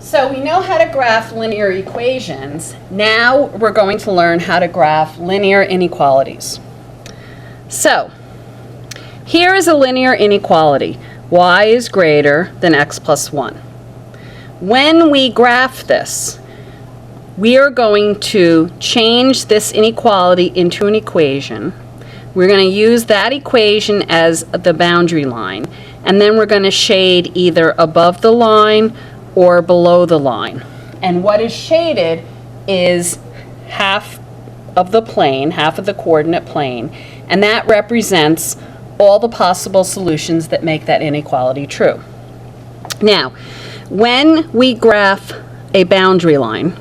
So we know how to graph linear equations. Now we're going to learn how to graph linear inequalities. So here is a linear inequality. Y is greater than x plus 1. When we graph this, we are going to change this inequality into an equation. We're going to use that equation as the boundary line, and then we're going to shade either above the line or below the line. And what is shaded is half of the plane, half of the coordinate plane, and that represents all the possible solutions that make that inequality true. Now, when we graph a boundary line,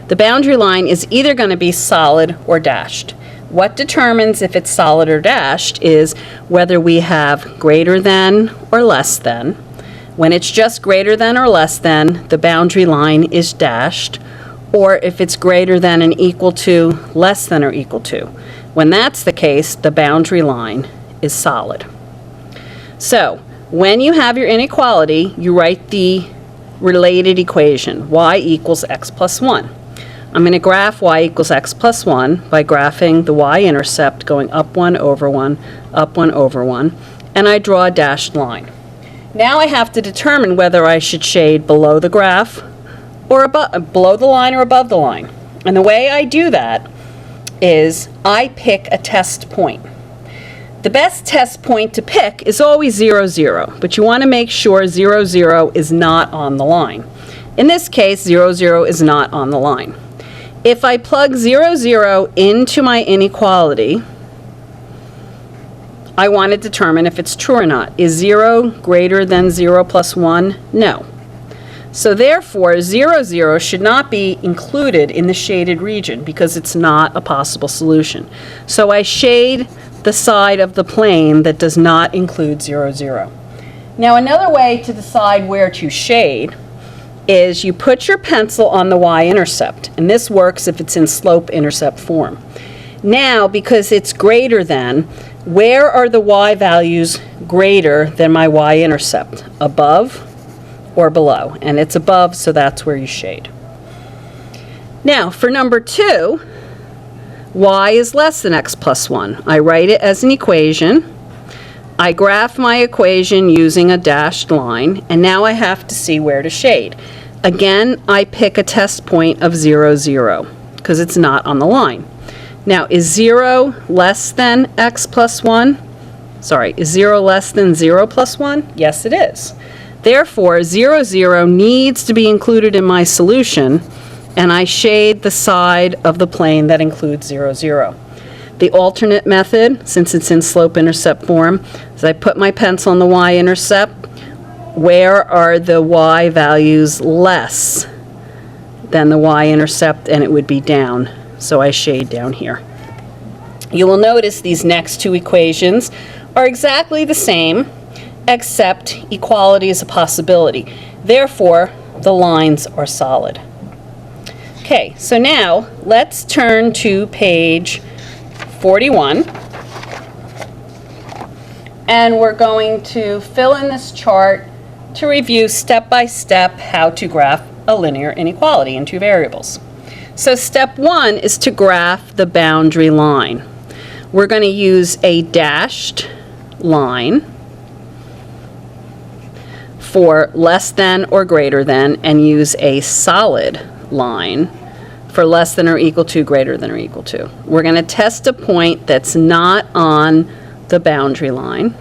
the boundary line is either going to be solid or dashed. What determines if it's solid or dashed is whether we have greater than or less than. When it's just greater than or less than, the boundary line is dashed, or if it's greater than and equal to, less than or equal to. When that's the case, the boundary line is solid. So, when you have your inequality, you write the related equation, y equals x plus 1. I'm going to graph y equals x plus 1 by graphing the y-intercept going up 1 over 1, up 1 over 1, and I draw a dashed line. Now I have to determine whether I should shade below the graph or below the line or above the line. And the way I do that is I pick a test point. The best test point to pick is always 0, 0, but you want to make sure 0, 0 is not on the line. In this case, 0, 0 is not on the line. If I plug 0, 0 into my inequality, I want to determine if it's true or not. Is 0 greater than 0 plus 1? No. So therefore, 0, 0 should not be included in the shaded region because it's not a possible solution. So I shade the side of the plane that does not include 0, 0. Now another way to decide where to shade is you put your pencil on the y-intercept, and this works if it's in slope-intercept form. Now, because it's greater than, where are the y values greater than my y-intercept? Above or below? And it's above, so that's where you shade. Now, for number 2, y is less than x plus 1. I write it as an equation. I graph my equation using a dashed line, and now I have to see where to shade. Again, I pick a test point of 0, 0, because it's not on the line. Now, is 0 less than x plus 1? Sorry, is 0 less than 0 plus 1? Yes, it is. Therefore, 0, 0 needs to be included in my solution, and I shade the side of the plane that includes 0, 0. The alternate method, since it's in slope-intercept form, is I put my pencil on the y-intercept. Where are the y values less than the y-intercept? And it would be down. So I shade down here. You will notice these next two equations are exactly the same, except equality is a possibility. Therefore, the lines are solid. Okay, so now let's turn to page 41. And we're going to fill in this chart to review step by step how to graph a linear inequality in two variables. So step 1 is to graph the boundary line. We're going to use a dashed line for less than or greater than, and use a solid line for less than or equal to, greater than or equal to. We're going to test a point that's not on the boundary line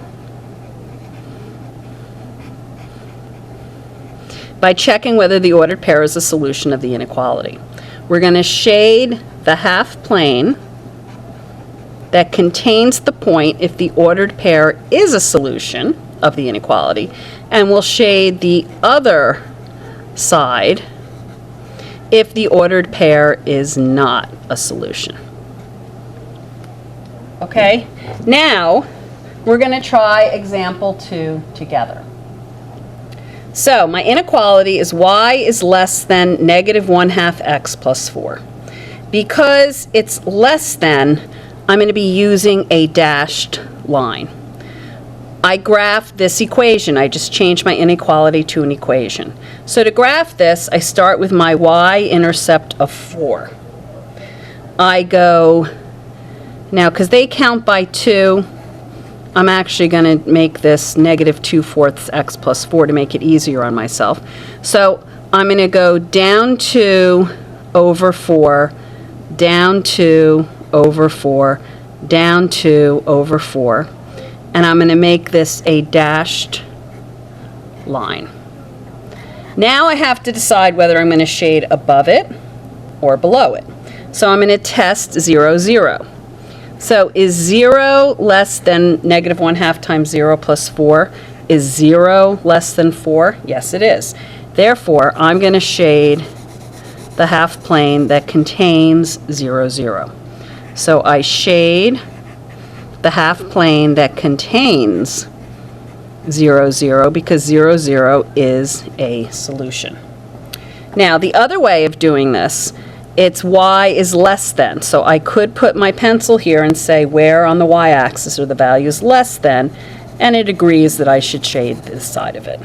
by checking whether the ordered pair is a solution of the inequality. We're going to shade the half plane that contains the point if the ordered pair is a solution of the inequality, and we'll shade the other side if the ordered pair is not a solution. Okay? Now, we're going to try example 2 together. So, my inequality is y is less than negative 1/2 x plus 4. Because it's less than, I'm going to be using a dashed line. I graph this equation. I just changed my inequality to an equation. So to graph this, I start with my y-intercept of 4. I go, now because they count by 2, I'm actually going to make this negative 2/4 x plus 4 to make it easier on myself. So I'm going to go down 2 over 4, down 2 over 4, down 2 over 4. And I'm going to make this a dashed line. Now I have to decide whether I'm going to shade above it or below it. So I'm going to test 0, 0. So is 0 less than negative 1/2 times 0 plus 4? Is 0 less than 4? Yes, it is. Therefore, I'm going to shade the half plane that contains 0, 0. So I shade the half plane that contains 0, 0 because 0, 0 is a solution. Now, the other way of doing this, it's y is less than. So I could put my pencil here and say where on the y-axis are the values less than, and it agrees that I should shade this side of it.